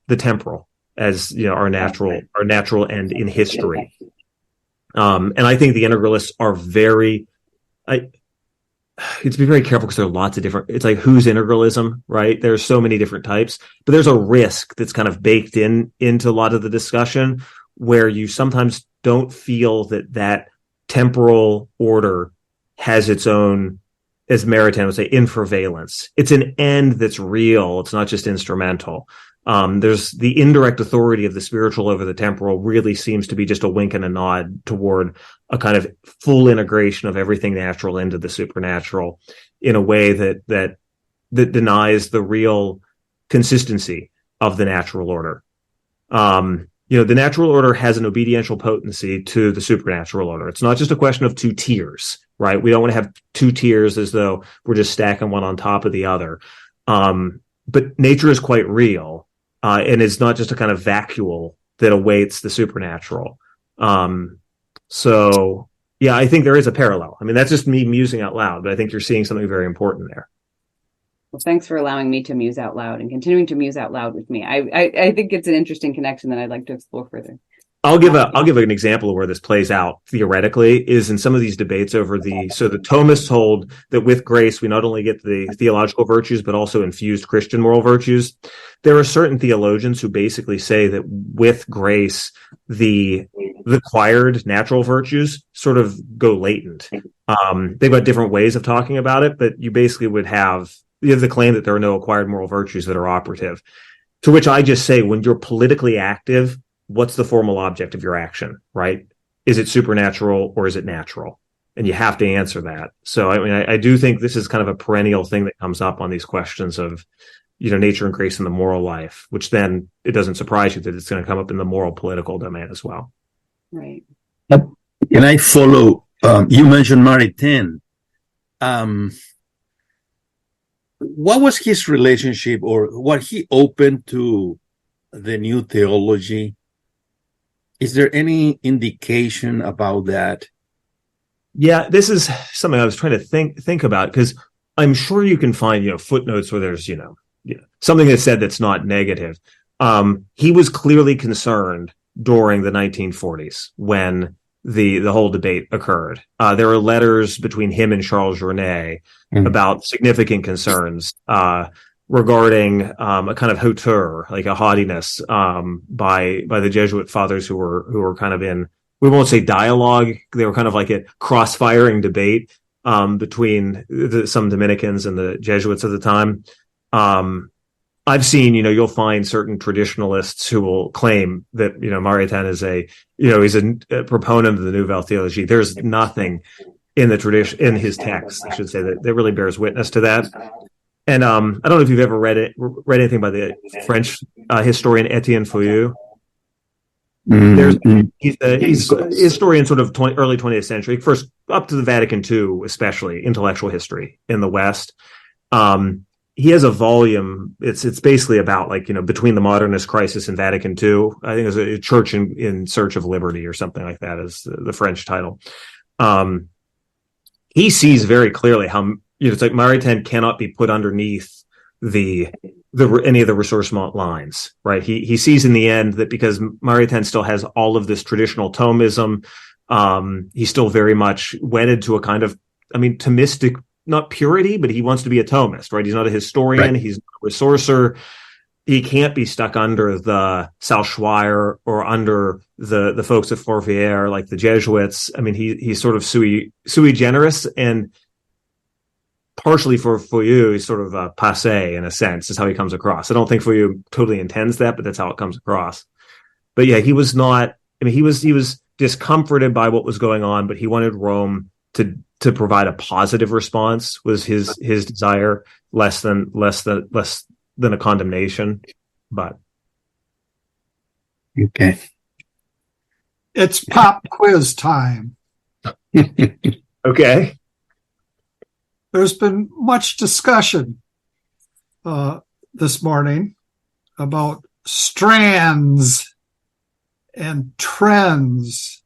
the temporal, as our natural end in history. And I think the integralists are you have to be very careful, because there are lots of different, it's like, who's integralism, right? There's so many different types, but there's a risk that's kind of baked into a lot of the discussion, where you sometimes don't feel that temporal order has its own, as Maritain would say, infravalence. It's an end that's real. It's not just instrumental. There's the indirect authority of the spiritual over the temporal really seems to be just a wink and a nod toward a kind of full integration of everything natural into the supernatural, in a way that denies the real consistency of the natural order. The natural order has an obediential potency to the supernatural order. It's not just a question of two tiers, right? We don't want to have two tiers as though we're just stacking one on top of the other. But nature is quite real. And it's not just a kind of vacuole that awaits the supernatural. So, yeah, I think there is a parallel. I mean, that's just me musing out loud, but I think you're seeing something very important there. Well, thanks for allowing me to muse out loud and continuing to muse out loud with me. I think it's an interesting connection that I'd like to explore further. I'll give an example of where this plays out theoretically is in some of these debates over the Thomists hold that with grace we not only get the theological virtues but also infused Christian moral virtues. There are certain theologians who basically say that with grace the acquired natural virtues sort of go latent. They've got different ways of talking about it, but you basically would have the claim that there are no acquired moral virtues that are operative. To which I just say, when you're politically active, what's the formal object of your action, right? Is it supernatural or is it natural? And you have to answer that. So, I mean, I do think this is kind of a perennial thing that comes up on these questions of, nature and grace in the moral life, which then it doesn't surprise you that it's going to come up in the moral political domain as well. Right. Can I follow? You mentioned Maritain. What was his relationship, or what he opened to the new theology? Is there any indication about that? Yeah, this is something I was trying to think about, because I'm sure you can find, footnotes where there's, something that's said that's not negative. He was clearly concerned during the 1940s when the whole debate occurred. There were letters between him and Charles Journet about significant concerns regarding a kind of hauteur, like a haughtiness by the Jesuit fathers who were kind of in, we won't say dialogue, they were kind of like a cross-firing debate between some Dominicans and the Jesuits at the time. I've seen, you'll find certain traditionalists who will claim that, Maritain is he's a proponent of the Nouvelle Theologie. There's nothing in the tradition, in his text, I should say, that really bears witness to that. And I don't know if you've ever read anything by the French historian Etienne Fouillou. He's a historian sort of early 20th century, first up to the Vatican II, especially intellectual history in the West. He has a volume. It's basically about between the modernist crisis and Vatican II. I think it's a church in search of liberty or something like that is the French title. He sees very clearly how it's like Maritain cannot be put underneath any of the Ressourcement lines, right? He sees in the end that because Maritain still has all of this traditional Thomism, he's still very much wedded to a kind of, Thomistic, not purity, but he wants to be a Thomist, right? He's not a historian. Right. He's a resourcer. He can't be stuck under the Salchoir or under the folks at Fourvière, like the Jesuits. He's sort of sui generis, and partially for Fouillou, he's sort of passé in a sense, is how he comes across. I don't think Fouillou totally intends that, but that's how it comes across. But yeah, he was not, he was discomforted by what was going on, but he wanted Rome to provide a positive response, was his desire, less than a condemnation. But okay, it's pop quiz time. Okay. There's been much discussion this morning about strands and trends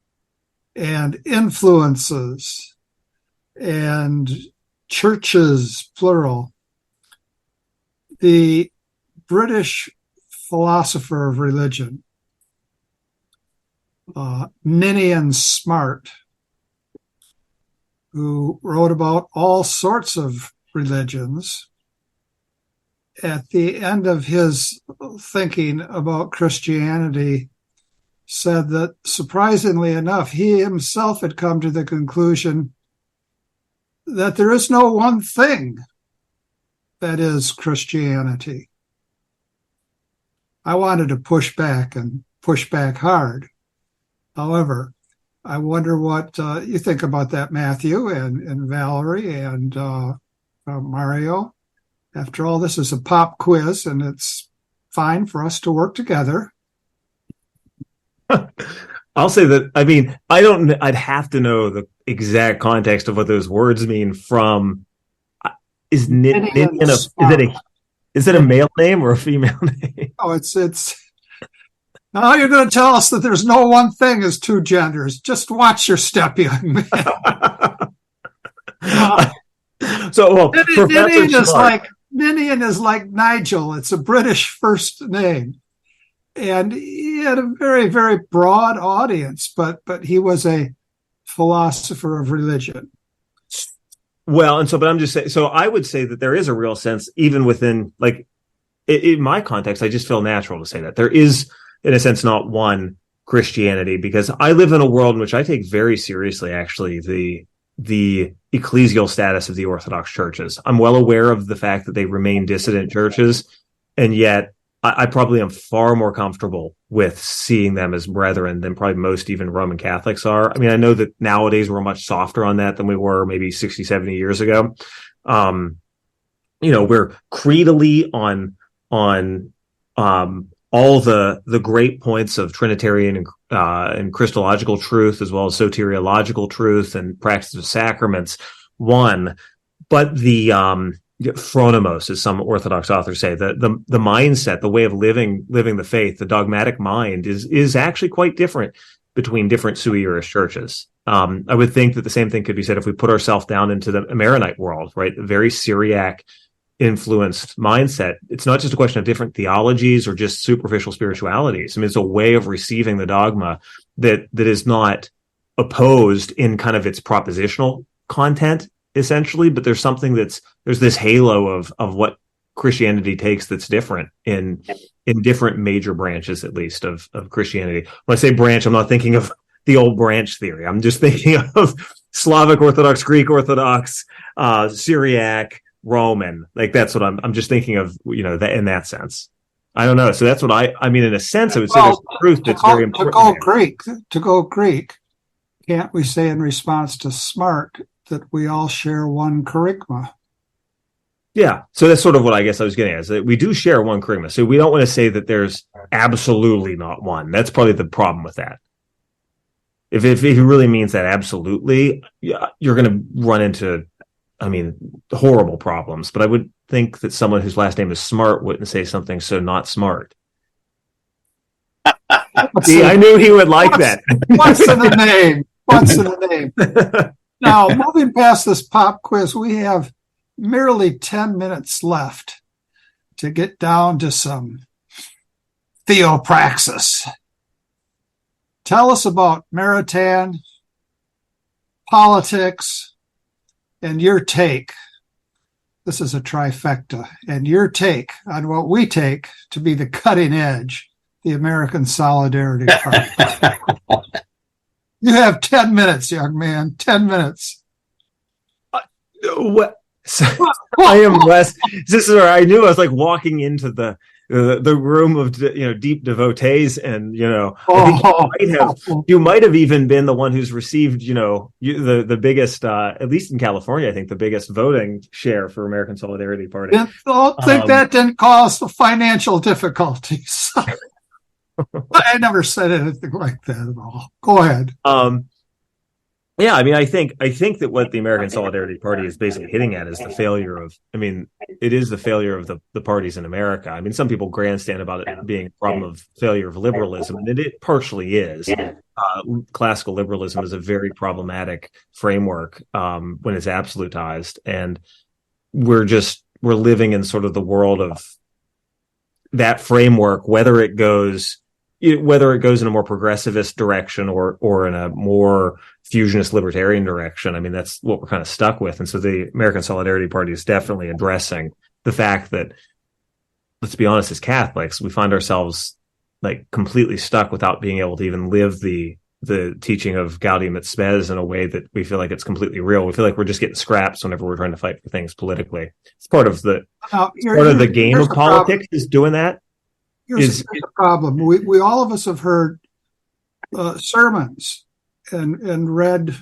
and influences and churches, plural. The British philosopher of religion, Ninian Smart, who wrote about all sorts of religions, at the end of his thinking about Christianity, said that, surprisingly enough, he himself had come to the conclusion that there is no one thing that is Christianity. I wanted to push back and push back hard. However, I wonder what you think about that, Matthew and Valerie and Mario. After all, this is a pop quiz, and it's fine for us to work together. I'll say that, I'd have to know the exact context of what those words mean from, is it a male name or a female name? Oh, it's now you're going to tell us that there's no one thing as two genders. Just watch your step, young man. Ninian is like Nigel. It's a British first name. And he had a very, very broad audience, but he was a philosopher of religion. Well, and so, but I'm just saying, so I would say that there is a real sense, even within, like, in my context, I just feel natural to say that there is, in a sense, not one Christianity, because I live in a world in which I take very seriously, actually, the ecclesial status of the Orthodox churches. I'm well aware of the fact that they remain dissident churches, and yet I probably am far more comfortable with seeing them as brethren than probably most even Roman Catholics are. I mean, I know that nowadays we're much softer on that than we were maybe 60, 70 years ago. We're creedally on all the great points of Trinitarian and Christological truth, as well as soteriological truth and practice of sacraments, but the phronimos, as some Orthodox authors say, the mindset, the way of living the faith, the dogmatic mind is actually quite different between different sui juris churches. I would think that the same thing could be said if we put ourselves down into the Maronite world, right? A very Syriac influenced mindset. It's not just a question of different theologies or just superficial spiritualities. I mean, it's a way of receiving the dogma that is not opposed in kind of its propositional content, essentially, but there's something there's this halo of what Christianity takes that's different in different major branches, at least, of Christianity. When I say branch, I'm not thinking of the old branch theory. I'm just thinking of Slavic Orthodox, Greek Orthodox, Syriac, Roman. Like, that's what I'm just thinking of, that in that sense. I don't know. So that's what I mean, in a sense, I would say there's truth that's very important. To go Greek, can't we say in response to smart that we all share one kerygma? Yeah. So that's sort of what I guess I was getting at, is that we do share one kerygma. So we don't want to say that there's absolutely not one. That's probably the problem with that. If it really means that absolutely, you're going to run into, horrible problems. But I would think that someone whose last name is Smart wouldn't say something so not smart. See, I knew he would like that. What's in the name? What's in the name? Now, moving past this pop quiz, we have merely 10 minutes left to get down to some theopraxis. Tell us about Maritain, politics, and your take. This is a trifecta. And your take on what we take to be the cutting edge, the American Solidarity Party. You have 10 minutes, young man. 10 minutes. What? So, I am less. This is where I knew I was like walking into the room of deep devotees, and I think you might have even been the one who's received the biggest, at least in California, I think the biggest voting share for American Solidarity Party. Don't think that didn't cause financial difficulties. I never said anything like that at all. Go ahead. Yeah, I think that what the American Solidarity Party is basically hitting at is the failure of, it is the failure of the parties in America. Some people grandstand about it being a problem of failure of liberalism, and it partially is. Classical liberalism is a very problematic framework when it's absolutized, and we're living in sort of the world of that framework, whether it goes in a more progressivist direction or in a more fusionist libertarian direction. That's what we're kind of stuck with. And so the American Solidarity Party is definitely addressing the fact that, let's be honest, as Catholics, we find ourselves like completely stuck without being able to even live the teaching of Gaudium et Spes in a way that we feel like it's completely real. We feel like we're just getting scraps whenever we're trying to fight for things politically. It's part of the game of politics is doing that. Here's the problem. We all of us have heard sermons and read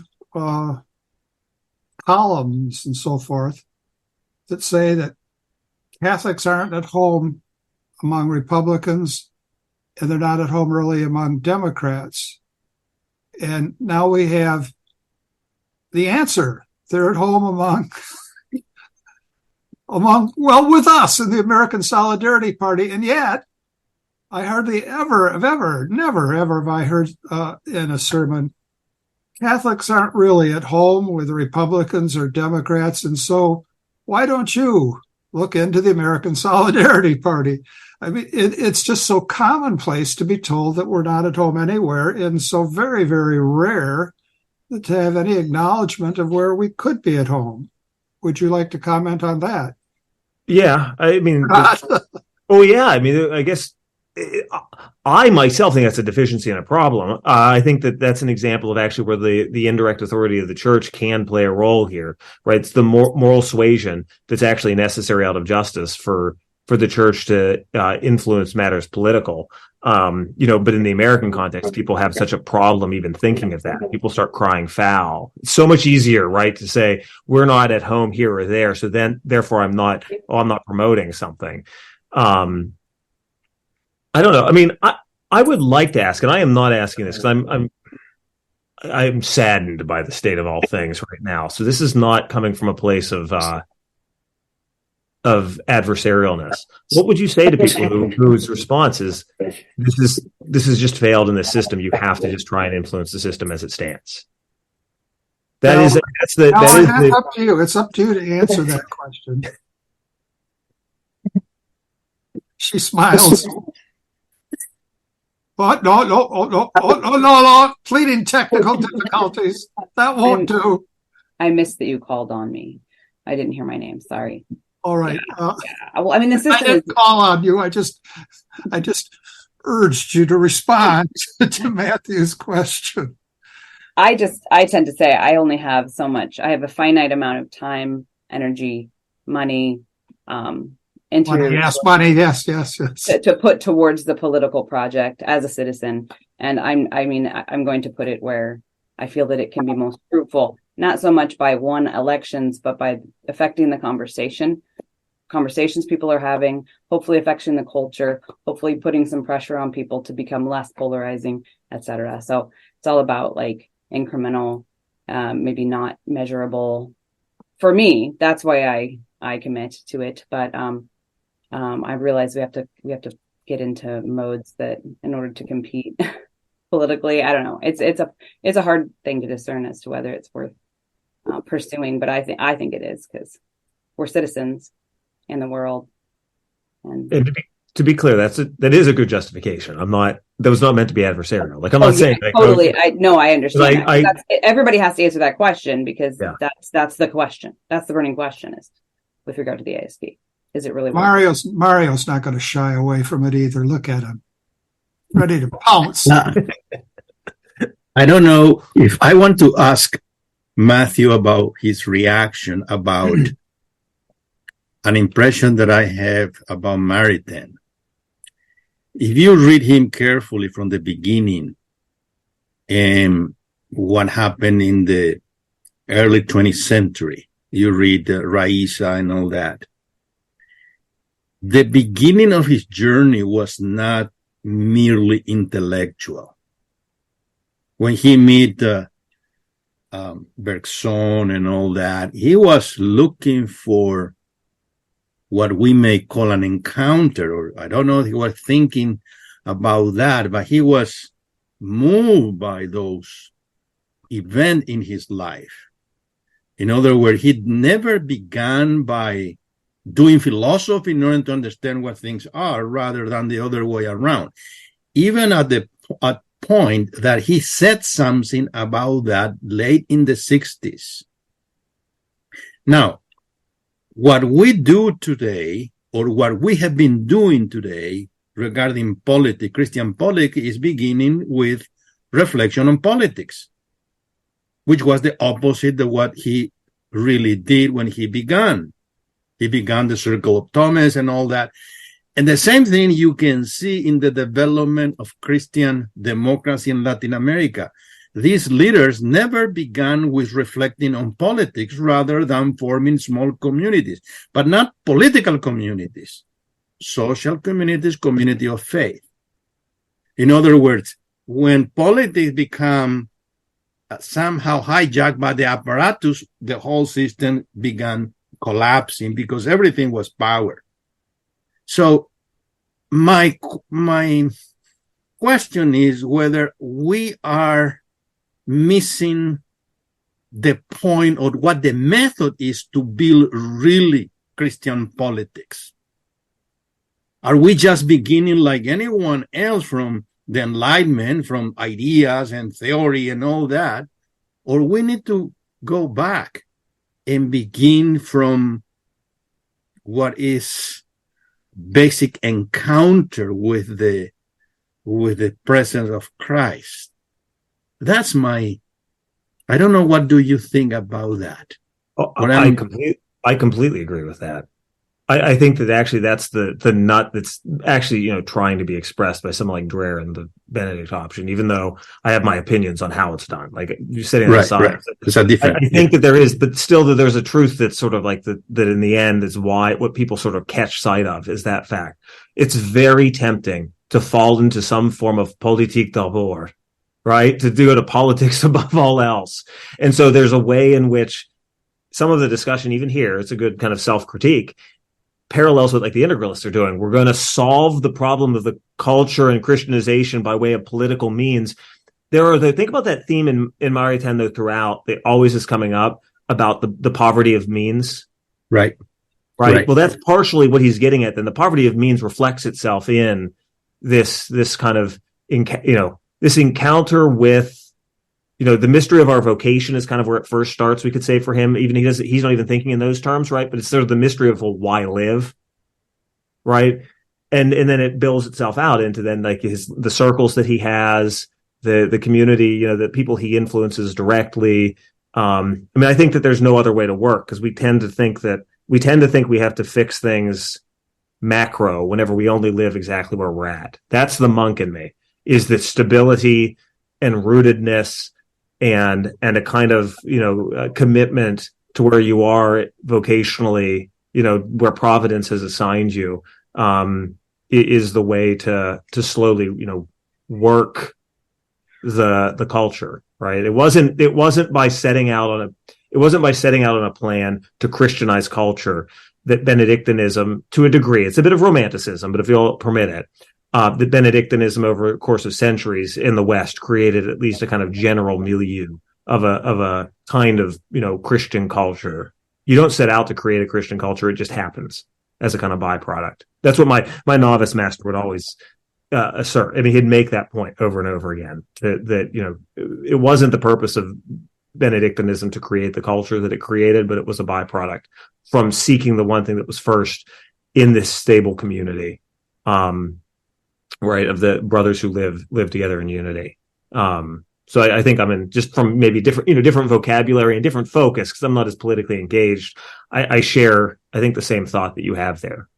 columns and so forth that say that Catholics aren't at home among Republicans, and they're not at home really among Democrats. And now we have the answer. They're at home with us in the American Solidarity Party. And yet, I hardly never have I heard in a sermon, Catholics aren't really at home with Republicans or Democrats, and so why don't you look into the American Solidarity Party? I mean, it's just so commonplace to be told that we're not at home anywhere, and so very, very rare to have any acknowledgement of where we could be at home. Would you like to comment on that? Yeah, I mean, I guess I myself think that's a deficiency and a problem. I think that's an example of actually where the indirect authority of the church can play a role here, right? It's the moral suasion that's actually necessary out of justice for the church to influence matters political. But in the American context, people have such a problem even thinking of that. People start crying foul. It's so much easier, right, to say we're not at home here or there, so then therefore I'm not promoting something. I don't know. I mean, I would like to ask, and I am not asking this because I'm saddened by the state of all things right now. So this is not coming from a place of adversarialness. What would you say to people whose response is this is just failed in this system? You have to just try and influence the system as it stands. That's up to you. It's up to you to answer that question. She smiles. But no. Pleading technical difficulties. That won't do. I missed that you called on me. I didn't hear my name. Sorry. All right. Well, I mean, the system. I didn't call on you. I just urged you to respond to Matthew's question. I tend to say I only have so much. I have a finite amount of time, energy, money, money. Yes. To put towards the political project as a citizen, and I'm going to put it where I feel that it can be most fruitful. Not so much by won elections, but by affecting the conversations people are having, hopefully affecting the culture, hopefully putting some pressure on people to become less polarizing, etc. So it's all about like incremental, maybe not measurable. For me, that's why I commit to it. But I realize we have to get into modes that in order to compete politically, I don't know. It's a hard thing to discern as to whether it's worth pursuing, but I think it is, because we're citizens in the world. And to be clear, that is a good justification. That was not meant to be adversarial. Like I'm not saying totally. I understand. Everybody has to answer that question, because that's the question. That's the burning question, is with regard to the ASP. Is it really Mario's not going to shy away from it either. Look at him, ready to pounce. I don't know if I want to ask Matthew about his reaction about an impression that I have about Maritain. If you read him carefully from the beginning and what happened in the early 20th century, you read Raisa and all that. The beginning of his journey was not merely intellectual. When he met Bergson and all that, he was looking for what we may call an encounter, or I don't know if he was thinking about that, but he was moved by those events in his life. In other words, he never began by doing philosophy in order to understand what things are, rather than the other way around. Even at the point that he said something about that late in the 60s. Now, what we do today, or what we have been doing today regarding politics, Christian politics, is beginning with reflection on politics, which was the opposite of what he really did when he began. He began the Circle of Thomas and all that. And the same thing you can see in the development of Christian democracy in Latin America. These leaders never began with reflecting on politics rather than forming small communities, but not political communities, social communities, community of faith. In other words, when politics become somehow hijacked by the apparatus, the whole system began collapsing because everything was power. So my question is whether we are missing the point or what the method is to build really Christian politics. Are we just beginning like anyone else from the Enlightenment, from ideas and theory and all that? Or we need to go back and begin from what is basic encounter with the presence of Christ? That's I don't know, what do you think about that? Oh, I completely agree with that. I think that actually that's the nut that's actually, trying to be expressed by someone like Dreher and the Benedict option, even though I have my opinions on how it's done. Like, you're sitting aside. Right. It's a different. I think that there is, but still that there's a truth that's sort of like that in the end is what people sort of catch sight of is that fact. It's very tempting to fall into some form of politique d'abord, right? To go to politics above all else. And so there's a way in which some of the discussion, even here, it's a good kind of self-critique, parallels with like the integralists are doing. We're going to solve the problem of the culture and Christianization by way of political means. Think about that theme in Mare Tendo throughout. It always is coming up about the poverty of means. Right. Well, that's partially what he's getting at. Then the poverty of means reflects itself in this kind of, this encounter with, the mystery of our vocation is kind of where it first starts, we could say, for him. Even he's not even thinking in those terms, right? But it's sort of the mystery of, well, why live, right? And then it builds itself out into then like the circles that he has, the community, the people he influences directly. I think that there's no other way to work, because we tend to think we have to fix things macro whenever we only live exactly where we're at. That's the monk in me, is the stability and rootedness and a kind of, commitment to where you are vocationally, where Providence has assigned you, is the way to slowly, work the culture, right? It wasn't by setting out on a plan to Christianize culture that Benedictinism, to a degree, it's a bit of romanticism, but if you'll permit it, that Benedictinism over the course of centuries in the West created at least a kind of general milieu of a kind of, Christian culture. You don't set out to create a Christian culture. It just happens as a kind of byproduct. That's what my novice master would always assert. He'd make that point over and over again, that it wasn't the purpose of Benedictinism to create the culture that it created, but it was a byproduct from seeking the one thing that was first in this stable community. Right, of the brothers who live together in unity. So I think I'm in, just from maybe different vocabulary and different focus, because I'm not as politically engaged. I share, I think, the same thought that you have there.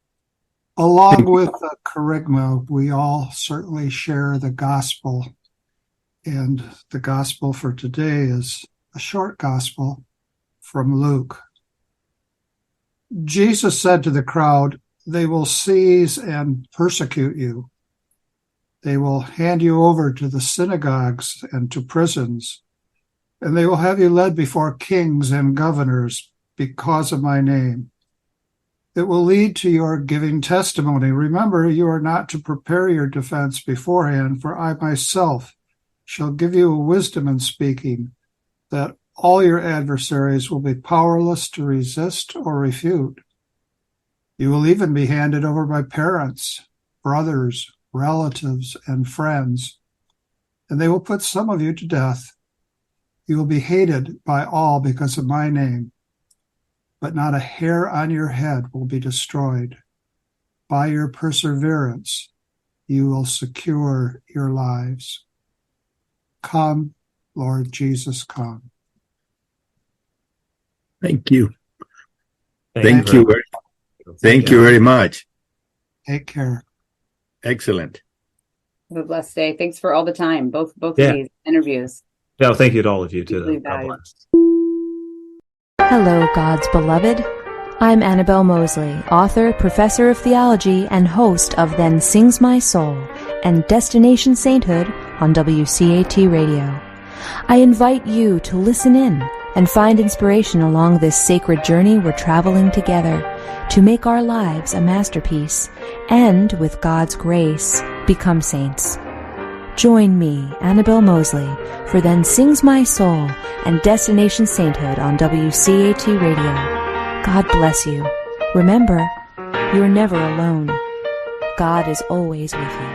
Along with the kerygma, we all certainly share the gospel. And the gospel for today is a short gospel from Luke. Jesus said to the crowd, "They will seize and persecute you. They will hand you over to the synagogues and to prisons, and they will have you led before kings and governors because of my name. It will lead to your giving testimony. Remember, you are not to prepare your defense beforehand, for I myself shall give you a wisdom in speaking, that all your adversaries will be powerless to resist or refute. You will even be handed over by parents, brothers, relatives, and friends, and they will put some of you to death. You will be hated by all because of my name, but not a hair on your head will be destroyed. By your perseverance, you will secure your lives. Come, Lord Jesus, come." Thank you. Thank you very much. Take care. Excellent. Have a blessed day. Thanks for all the time, both of these interviews. No, thank you to all of you too. God bless. Hello, God's beloved. I'm Annabelle Mosley, author, professor of theology, and host of Then Sings My Soul and Destination Sainthood on WCAT Radio. I invite you to listen in and find inspiration along this sacred journey we're traveling together to make our lives a masterpiece and, with God's grace, become saints. Join me, Annabelle Mosley, for Then Sings My Soul and Destination Sainthood on WCAT Radio. God bless you. Remember, you're never alone. God is always with you.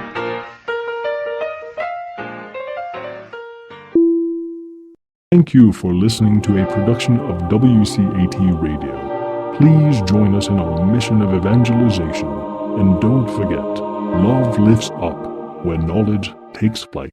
Thank you for listening to a production of WCAT Radio. Please join us in our mission of evangelization. And don't forget, love lifts up when knowledge takes flight.